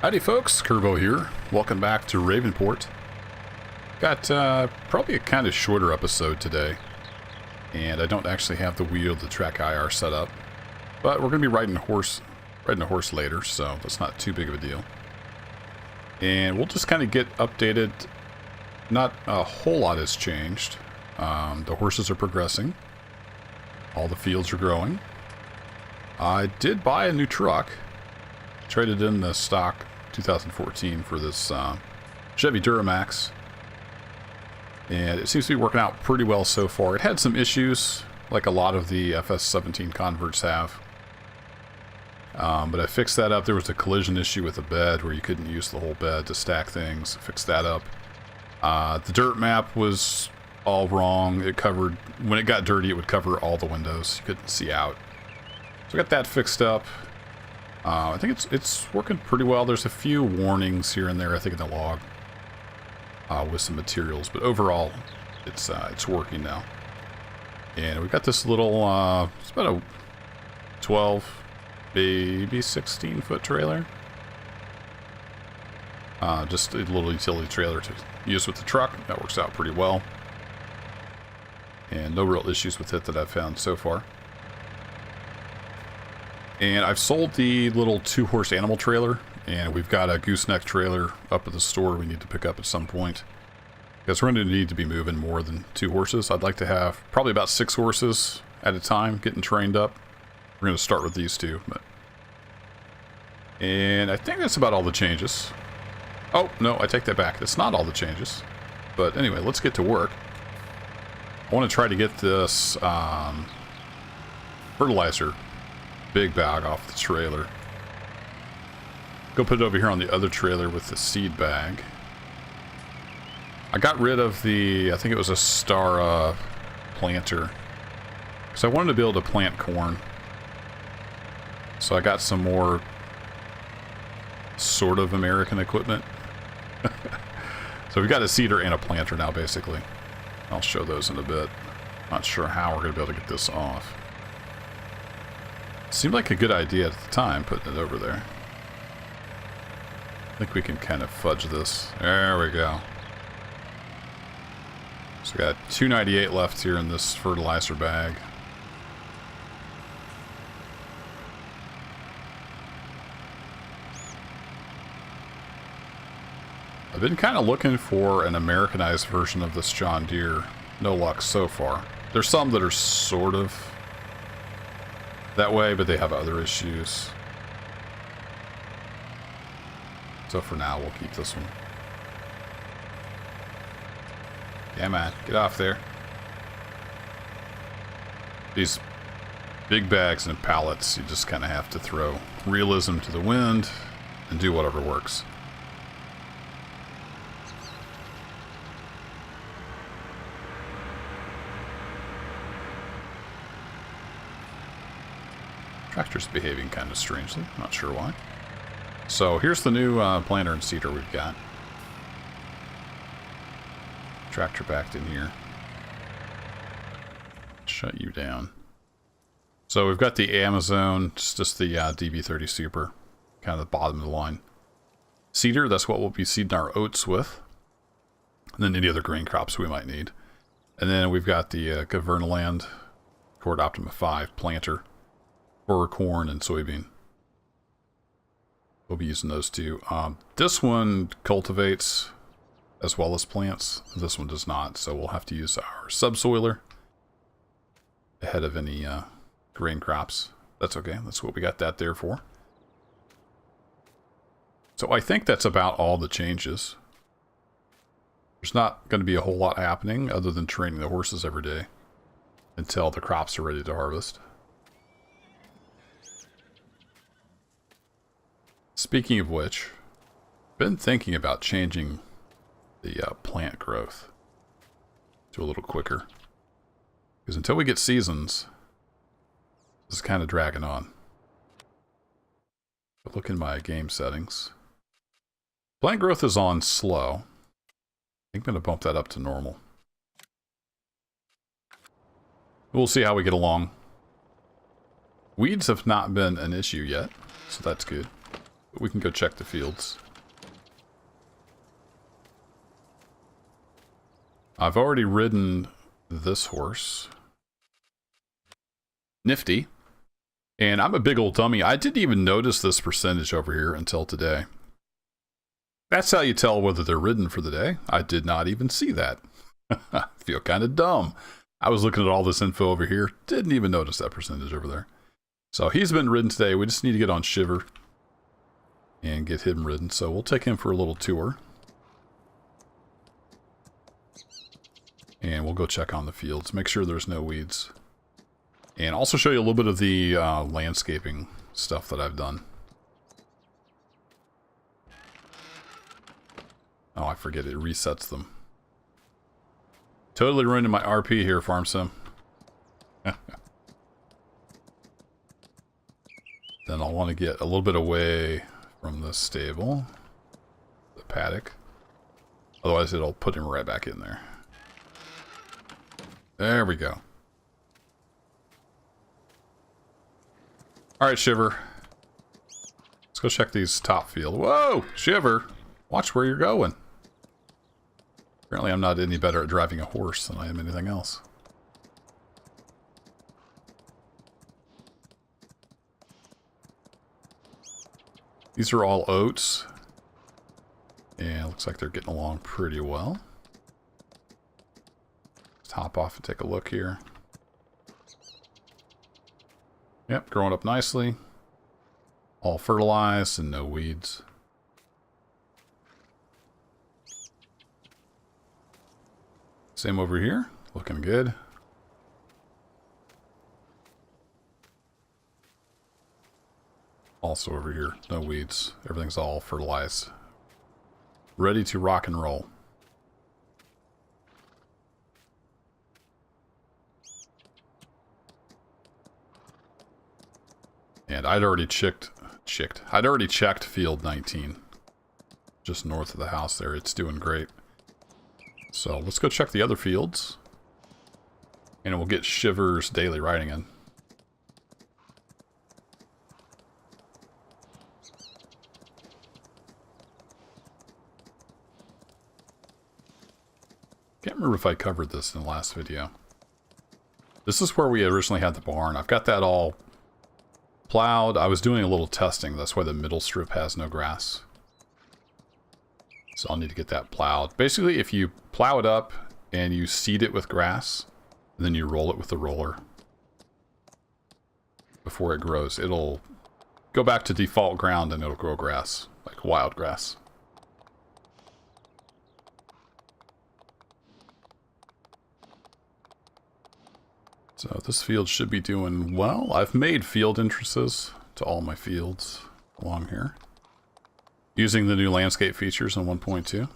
Howdy folks, Kerbo here. Welcome back to Ravenport. Got probably a kind of shorter episode today. And I don't actually have the wheel to track IR set up. But we're going to be riding a horse later, so that's not too big of a deal. And we'll just kind of get updated. Not a whole lot has changed. The horses are progressing. All the fields are growing. I did buy a new truck. Traded in the stock 2014 for this Chevy Duramax. And it seems to be working out pretty well so far. It had some issues, like a lot of the FS19 converts have. But I fixed that up. There was a collision issue with the bed where you couldn't use the whole bed to stack things. Fixed that up. The dirt map was all wrong. It covered, when it got dirty, it would cover all the windows. You couldn't see out. So I got that fixed up. I think it's working pretty well. There's a few warnings here and there, I think, in the log with some materials, but overall, it's working now. And we got this little, it's about a 12, maybe 16-foot trailer. Just a little utility trailer to use with the truck. That works out pretty well. And no real issues with it that I've found so far. And I've sold the little 2-horse animal trailer, and we've got a gooseneck trailer up at the store we need to pick up at some point. Because we're going to need to be moving more than 2 horses. I'd like to have probably about 6 horses at a time getting trained up. We're going to start with these 2. And I think that's about all the changes. Oh, no, I take that back. That's not all the changes. But anyway, let's get to work. I want to try to get this fertilizer big bag off the trailer. Go put it over here on the other trailer with the seed bag. I got rid of the, I think it was a Star planter, because I wanted to be able to plant corn. So I got some more sort of American equipment. So we've got a seeder and a planter now, basically. I'll show those in a bit. Not sure how we're going to be able to get this off. Seemed like a good idea at the time, putting it over there. I think we can kind of fudge this. There we go. So we got 298 left here in this fertilizer bag. I've been kind of looking for an Americanized version of this John Deere. No luck so far. There's some that are sort of that way, but they have other issues. So for now, we'll keep this one. Yeah, man, get off there. These big bags and pallets, you just kind of have to throw realism to the wind and do whatever works. Tractor's behaving kind of strangely. Not sure why. So here's the new planter and seeder we've got. Tractor backed in here. Shut you down. So we've got the Amazon, just the DB30 Super, kind of the bottom of the line. Seeder, that's what we'll be seeding our oats with. And then any other grain crops we might need. And then we've got the Governaland Cord Optima 5 planter for corn and soybean. We'll be using those 2. This one cultivates as well as plants. This one does not, so we'll have to use our subsoiler ahead of any grain crops. That's okay. That's what we got that there for. So I think that's about all the changes. There's not going to be a whole lot happening other than training the horses every day until the crops are ready to harvest. Speaking of which, I've been thinking about changing the plant growth to a little quicker. Because until we get seasons, this is kind of dragging on. But look in my game settings. Plant growth is on slow. I'm going to bump that up to normal. We'll see how we get along. Weeds have not been an issue yet, so that's good. But we can go check the fields. I've already ridden this horse. Nifty. And I'm a big old dummy. I didn't even notice this percentage over here until today. That's how you tell whether they're ridden for the day. I did not even see that. I feel kind of dumb. I was looking at all this info over here. Didn't even notice that percentage over there. So he's been ridden today. We just need to get on Shiver and get him ridden. So we'll take him for a little tour. And we'll go check on the fields. Make sure there's no weeds. And also show you a little bit of the landscaping stuff that I've done. Oh, I forget it resets them. Totally ruining my RP here, Farm Sim. Then I'll want to get a little bit away from the stable. The paddock. Otherwise it'll put him right back in there. There we go. Alright, Shiver. Let's go check these top field. Whoa! Shiver! Watch where you're going. Apparently I'm not any better at driving a horse than I am anything else. These are all oats. And looks like they're getting along pretty well. Let's hop off and take a look here. Yep, growing up nicely. All fertilized and no weeds. Same over here, looking good. Also over here, no weeds. Everything's all fertilized. Ready to rock and roll. And I'd already I'd already checked field 19. Just north of the house there. It's doing great. So let's go check the other fields. And we'll get Shiver's daily riding in. Can't remember if I covered this in the last video. This is where we originally had the barn. I've got that all plowed. I was doing a little testing. That's why the middle strip has no grass. So I'll need to get that plowed. Basically, if you plow it up and you seed it with grass, then you roll it with the roller before it grows, it'll go back to default ground and it'll grow grass, like wild grass. So this field should be doing well. I've made field entrances to all my fields along here, using the new landscape features in 1.2.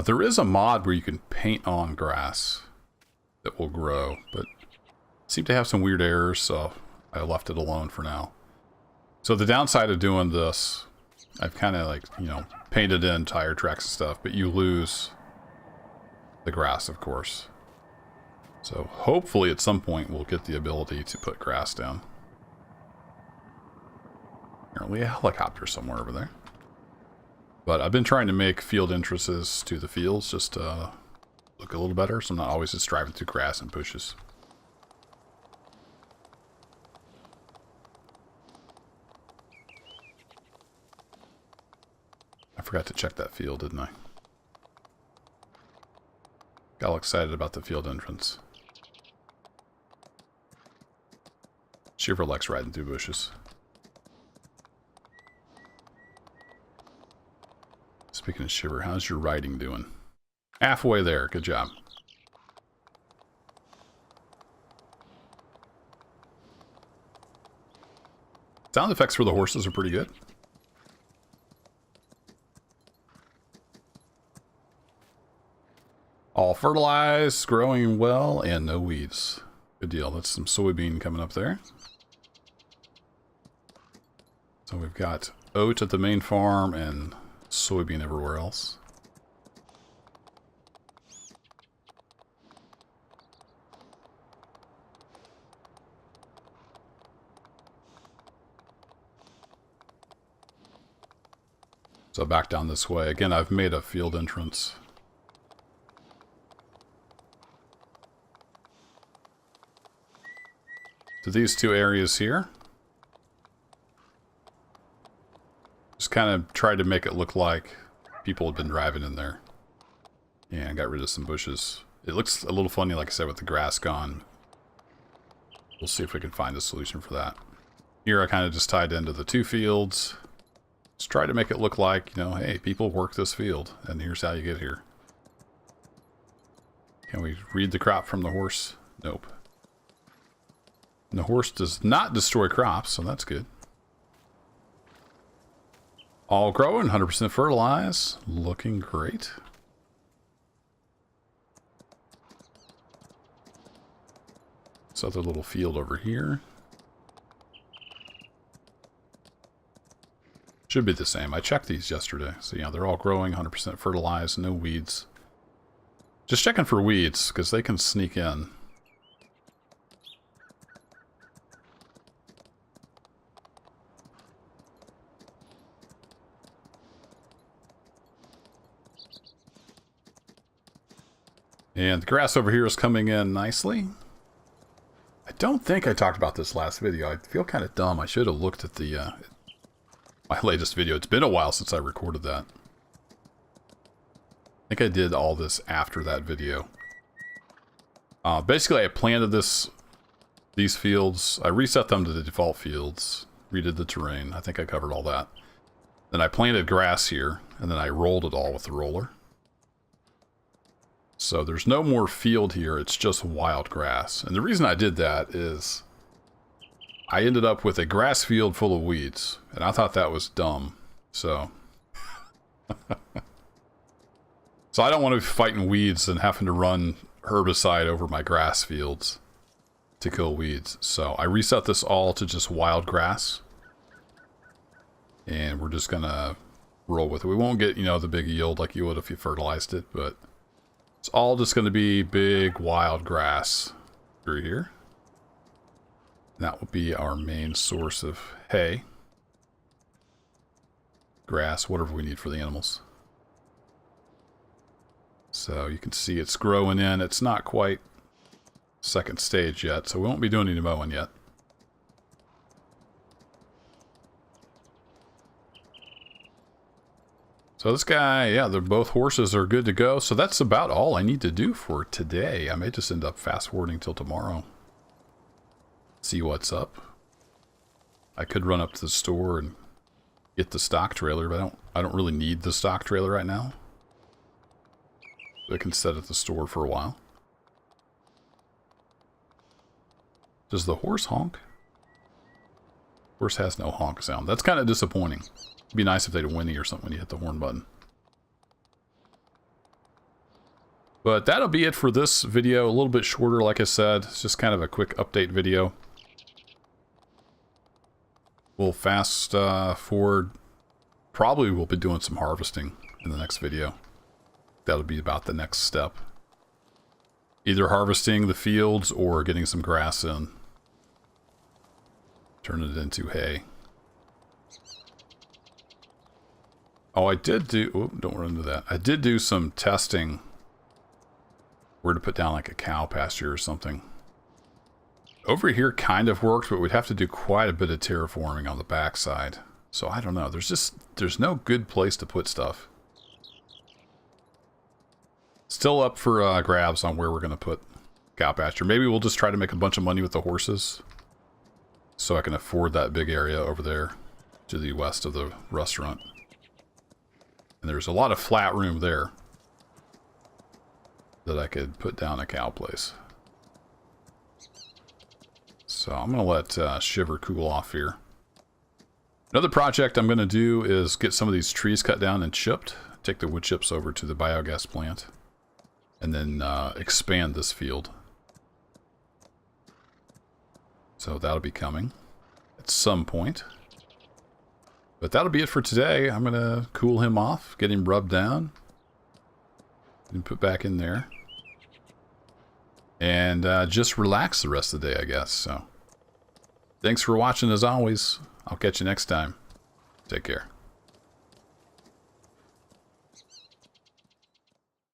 There is a mod where you can paint on grass that will grow, but seem to have some weird errors, so I left it alone for now. So the downside of doing this, I've kind of like, you know, painted in tire tracks and stuff, but you lose the grass, of course. So hopefully at some point we'll get the ability to put grass down. Apparently a helicopter somewhere over there. But I've been trying to make field entrances to the fields just to look a little better, so I'm not always just driving through grass and bushes. I forgot to check that field, didn't I? Got all excited about the field entrance. Shiver likes riding through bushes. Speaking of Shiver, how's your riding doing? Halfway there, good job. Sound effects for the horses are pretty good. All fertilized, growing well, and no weeds. Good deal. That's some soybean coming up there. So we've got oat at the main farm and soybean everywhere else. So back down this way. Again, I've made a field entrance. To these two areas here. Just kind of tried to make it look like people had been driving in there. And got rid of some bushes. It looks a little funny, like I said, with the grass gone. We'll see if we can find a solution for that. Here I kind of just tied into the two fields. Just try to make it look like, you know, hey, people work this field, and here's how you get here. Can we read the crop from the horse? Nope. And the horse does not destroy crops, so that's good. All growing, 100% fertilized. Looking great. This other little field over here. Should be the same. I checked these yesterday. So yeah, they're all growing, 100% fertilized, no weeds. Just checking for weeds, because they can sneak in. And the grass over here is coming in nicely. I don't think I talked about this last video. I feel kind of dumb. I should have looked at the my latest video. It's been a while since I recorded that. I think I did all this after that video. Basically, I planted these fields. I reset them to the default fields. Redid the terrain. I think I covered all that. Then I planted grass here, and then I rolled it all with the roller. So there's no more field here. It's just wild grass. And the reason I did that is I ended up with a grass field full of weeds, and I thought that was dumb. So, so I don't want to be fighting weeds and having to run herbicide over my grass fields to kill weeds. So I reset this all to just wild grass, and we're just gonna roll with it. We won't get, you know, the big yield like you would if you fertilized it, but it's all just going to be big wild grass through here. That will be our main source of hay, grass, whatever we need for the animals. So you can see it's growing in. It's not quite second stage yet, so we won't be doing any mowing yet. So this guy, yeah, they're both horses are good to go. So that's about all I need to do for today. I may just end up fast forwarding till tomorrow. See what's up. I could run up to the store and get the stock trailer, but I don't really need the stock trailer right now. I can set at the store for a while. Does the horse honk? Horse has no honk sound. That's kind of disappointing. It'd be nice if they had a whinny or something when you hit the horn button. But that'll be it for this video. A little bit shorter, like I said. It's just kind of a quick update video. We'll fast forward. Probably we'll be doing some harvesting in the next video. That'll be about the next step. Either harvesting the fields or getting some grass in. Turn it into hay. Oh, I did do... Oh, don't run into that. I did do some testing where to put down like a cow pasture or something. Over here kind of worked, but we'd have to do quite a bit of terraforming on the backside. So I don't know. There's no good place to put stuff. Still up for grabs on where we're going to put cow pasture. Maybe we'll just try to make a bunch of money with the horses so I can afford that big area over there to the west of the restaurant. And there's a lot of flat room there that I could put down a cow place. So I'm going to let Shiver cool off here. Another project I'm going to do is get some of these trees cut down and chipped. Take the wood chips over to the biogas plant. And then expand this field. So that'll be coming at some point. But that'll be it for today. I'm going to cool him off, get him rubbed down, and put back in there. And just relax the rest of the day, I guess. So, thanks for watching as always. I'll catch you next time. Take care.